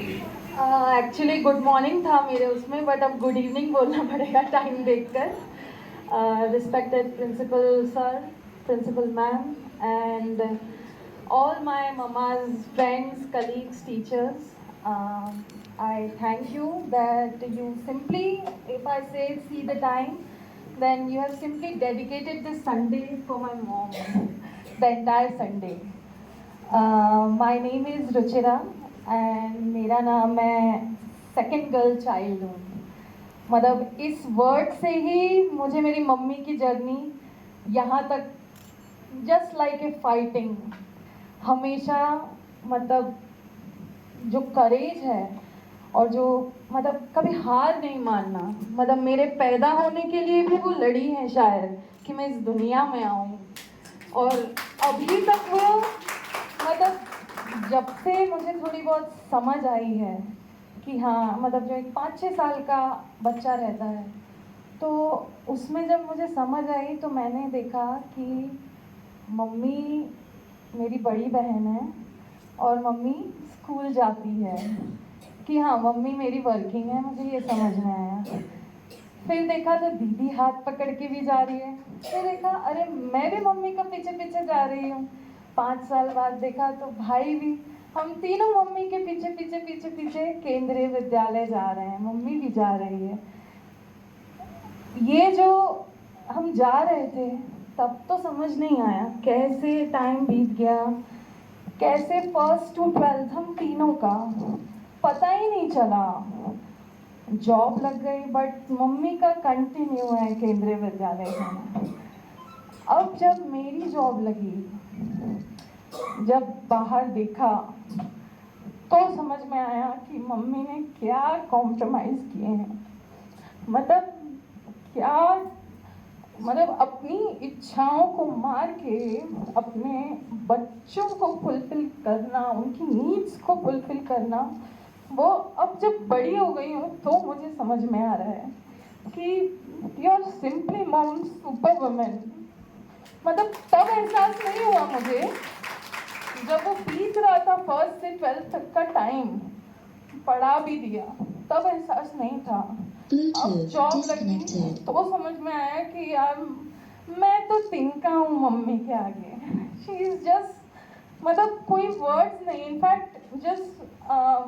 Actually good morning था मेरे उसमें, बट अब गुड इवनिंग बोलना पड़ेगा टाइम देखकर। Respected principal sir, principal ma'am, and all my mama's friends, colleagues, teachers. I thank you that you simply, if I say see the time, then you have simply dedicated this Sunday for my mom, the entire Sunday. My name is Ruchira and मेरा नाम है second girl child हूँ। मतलब इस word से ही मुझे मेरी mummy की जर्नी यहाँ तक जस्ट लाइक ए फाइटिंग, हमेशा मतलब जो करेज है और जो मतलब कभी हार नहीं मानना, मतलब मेरे पैदा होने के लिए भी वो लड़ी है शायद कि मैं इस दुनिया में आऊँ। और अभी तक वो मतलब जब से मुझे थोड़ी बहुत समझ आई है कि हाँ मतलब जो एक 5-6 साल का बच्चा रहता है, तो उसमें जब मुझे समझ आई तो मैंने देखा कि मम्मी मेरी बड़ी बहन है और मम्मी स्कूल जाती है, कि हाँ मम्मी मेरी वर्किंग है, मुझे ये समझ में आया। फिर देखा तो दीदी हाथ पकड़ के भी जा रही है, फिर देखा अरे मैं भी मम्मी का पीछे पीछे जा रही हूँ। 5 साल बाद देखा तो भाई भी, हम तीनों मम्मी के पीछे पीछे पीछे पीछे केंद्रीय विद्यालय जा रहे हैं, मम्मी भी जा रही है। ये जो हम जा रहे थे तब तो समझ नहीं आया कैसे टाइम बीत गया, कैसे फर्स्ट टू 12th हम तीनों का पता ही नहीं चला। जॉब लग गई, बट मम्मी का कंटिन्यू है केंद्रीय विद्यालय में। अब जब मेरी जॉब लगी, जब बाहर देखा तो समझ में आया कि मम्मी ने क्या कॉम्प्रोमाइज़ किए हैं। मतलब क्या, मतलब अपनी इच्छाओं को मार के अपने बच्चों को फुलफिल करना, उनकी नीड्स को फुलफिल करना, वो अब जब बड़ी हो गई हूँ तो मुझे समझ में आ रहा है कि you are simply mom super women. मतलब तब एहसास नहीं हुआ मुझे जब वो बीत रहा था फर्स्ट से 12th तक का टाइम, पढ़ा भी दिया, तब एहसास नहीं था। अब जॉब लगी तो समझ में आया कि यार मैं तो तिनका हूँ मम्मी के आगे। शी इज जस्ट, मतलब कोई वर्ड्स नहीं। In fact just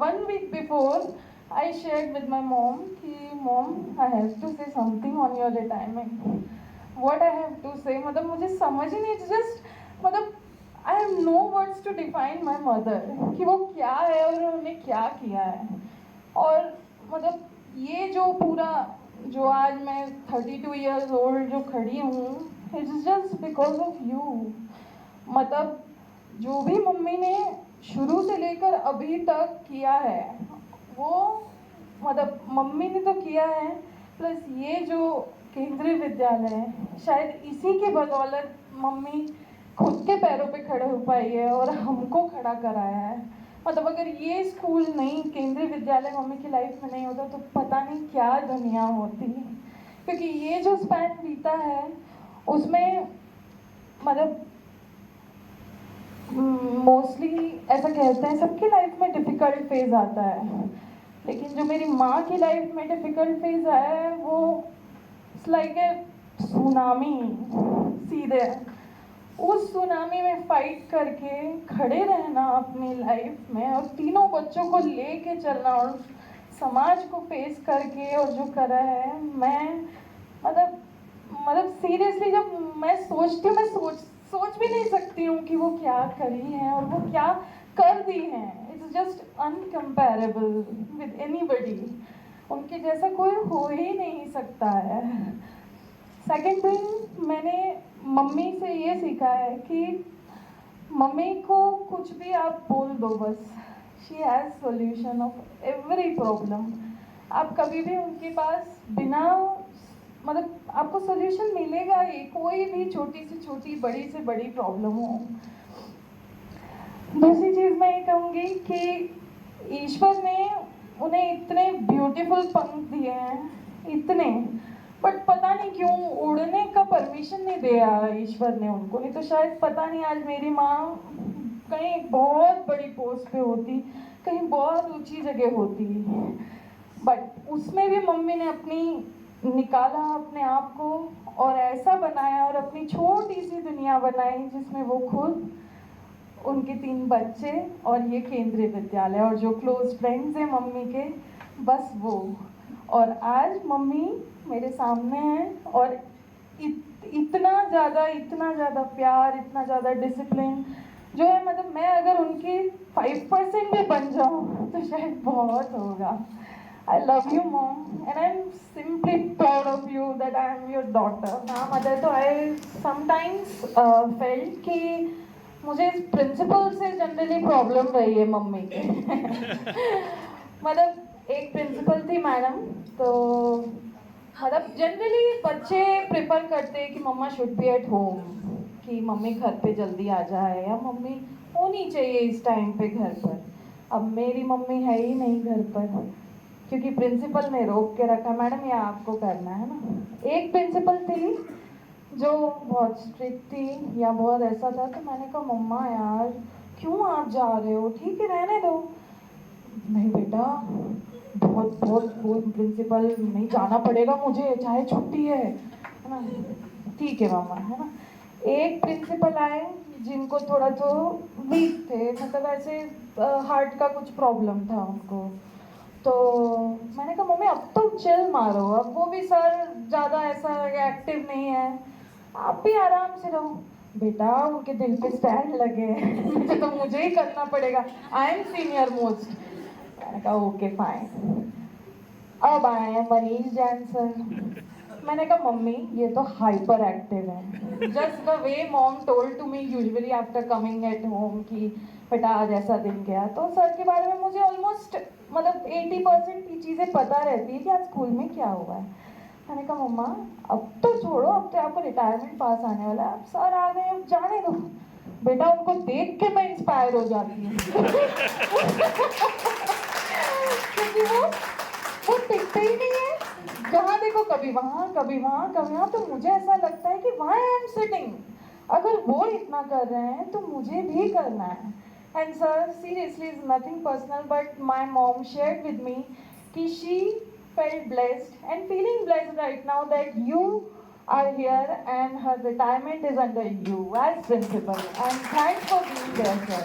1 week before I shared with my mom कि mom I have to say something on your retirement. What I have to say, मतलब मुझे समझ ही नहीं, जस्ट मतलब I have no words to define my mother कि वो क्या है और उन्होंने क्या किया है। और मतलब ये जो पूरा, जो आज मैं 32 years old जो खड़ी हूँ, it's just because of you. मतलब जो भी मम्मी ने शुरू से लेकर अभी तक किया है वो, मतलब मम्मी ने तो किया है, प्लस ये जो केंद्रीय विद्यालय है शायद इसी के बदौलत मम्मी खुद के पैरों पे खड़े हो पाई है और हमको खड़ा कराया है। मतलब अगर ये स्कूल नहीं, केंद्रीय विद्यालय मम्मी की लाइफ में नहीं होता तो पता नहीं क्या दुनिया होती। क्योंकि ये जो स्पैन बीता है उसमें मतलब मोस्टली ऐसा कहते हैं सबकी लाइफ में डिफ़िकल्ट फेज आता है, लेकिन जो मेरी माँ की लाइफ में डिफ़िकल्ट फेज आया है वो इट्स लाइक ए सुनामी। सीधे उस सुनामी में फाइट करके खड़े रहना अपनी लाइफ में और तीनों बच्चों को लेके चलना और समाज को फेस करके, और जो करा है मैं मतलब सीरियसली जब मैं सोचती हूँ, मैं सोच भी नहीं सकती हूँ कि वो क्या करी हैं और वो क्या कर दी हैं। It's just uncomparable with anybody. उनके जैसा कोई हो ही नहीं सकता है। सेकेंड थिंग, मैंने मम्मी से ये सीखा है कि मम्मी को कुछ भी आप बोल दो, बस she has solution of every problem. आप कभी भी उनके पास बिना, मतलब आपको सोल्यूशन मिलेगा ही, कोई भी छोटी से छोटी बड़ी से बड़ी प्रॉब्लम हो। दूसरी चीज़ मैं ये कहूँगी कि ईश्वर ने उन्हें इतने ब्यूटीफुल पंख दिए हैं, इतने, बट पता नहीं क्यों उड़ने का परमिशन नहीं दिया ईश्वर ने उनको। नहीं तो शायद पता नहीं आज मेरी माँ कहीं एक बहुत बड़ी पोस्ट पे होती, कहीं बहुत ऊंची जगह होती, बट उसमें भी मम्मी ने अपनी निकाला अपने आप को और ऐसा बनाया और अपनी छोटी सी दुनिया बनाई जिसमें वो खुद, उनके 3 बच्चे और ये केंद्रीय विद्यालय और जो क्लोज फ्रेंड्स हैं मम्मी के, बस वो। और आज मम्मी मेरे सामने है और इतना ज़्यादा प्यार, इतना ज़्यादा डिसिप्लिन जो है, मतलब मैं अगर उनकी 5% भी बन जाऊँ तो शायद बहुत होगा। I love you, mom, and I'm simply proud of you that I am your daughter. हाँ मदर, तो I sometimes felt कि मुझे इस प्रिंसिपल से जनरली प्रॉब्लम रही है मम्मी के। मतलब एक प्रिंसिपल थी मैडम, तो मतलब जनरली बच्चे प्रेफर करते हैं कि मम्मा शुड बी एट होम, कि मम्मी घर पे जल्दी आ जाए या मम्मी होनी चाहिए इस टाइम पे घर पर। अब मेरी मम्मी है ही नहीं घर पर क्योंकि प्रिंसिपल ने रोक के रखा, मैडम ये आपको करना है ना। एक प्रिंसिपल थी जो बहुत स्ट्रिक्ट थी या बहुत ऐसा था, तो मैंने कहा मम्मा यार क्यों आप जा रहे हो, ठीक है रहने दो। नहीं बेटा, बहुत बहुत बहुत प्रिंसिपल नहीं जाना पड़ेगा मुझे, चाहे छुट्टी है ना। ठीक है मामा, है ना। एक प्रिंसिपल आए जिनको थोड़ा तो वीक थे, मतलब ऐसे हार्ट का कुछ प्रॉब्लम था उनको, तो मैंने कहा मम्मी अब तो चिल मारो, अब वो भी सर ज़्यादा ऐसा एक्टिव नहीं है, आप भी आराम से रहो। बेटा उनके दिल पे स्टैंड लगे हैं तो मुझे ही करना पड़ेगा, आई एम सीनियर मोस्ट। मैंने कहा ओके फाइन। अब आए हैं मनीष जैन सर। मैंने कहा मम्मी ये तो हाइपर एक्टिव है, just the way mom told to me usually after coming at home कि बेटा आज ऐसा दिन गया। तो सर के बारे में मुझे ऑलमोस्ट मतलब 80% की चीज़ें पता रहती है कि आज स्कूल में क्या हुआ है। मैंने कहा मम्मा अब तो छोड़ो, अब तो आपको रिटायरमेंट पास आने वाला है, अब सर आ गए अब जाने दो। बेटा उनको देख के मैं इंस्पायर हो जाती हूँ क्योंकि वो टिकते ही नहीं है, जहाँ देखो कभी वहाँ कभी वहाँ कभी वहाँ, तो मुझे ऐसा लगता है कि व्हाई आई एम सिटिंग, अगर वो इतना कर रहे हैं तो मुझे भी करना है। And sir seriously is nothing personal but my mom shared with me कि she felt blessed and feeling blessed right now that you are here and her retirement is under you as principal, and thanks for being there sir.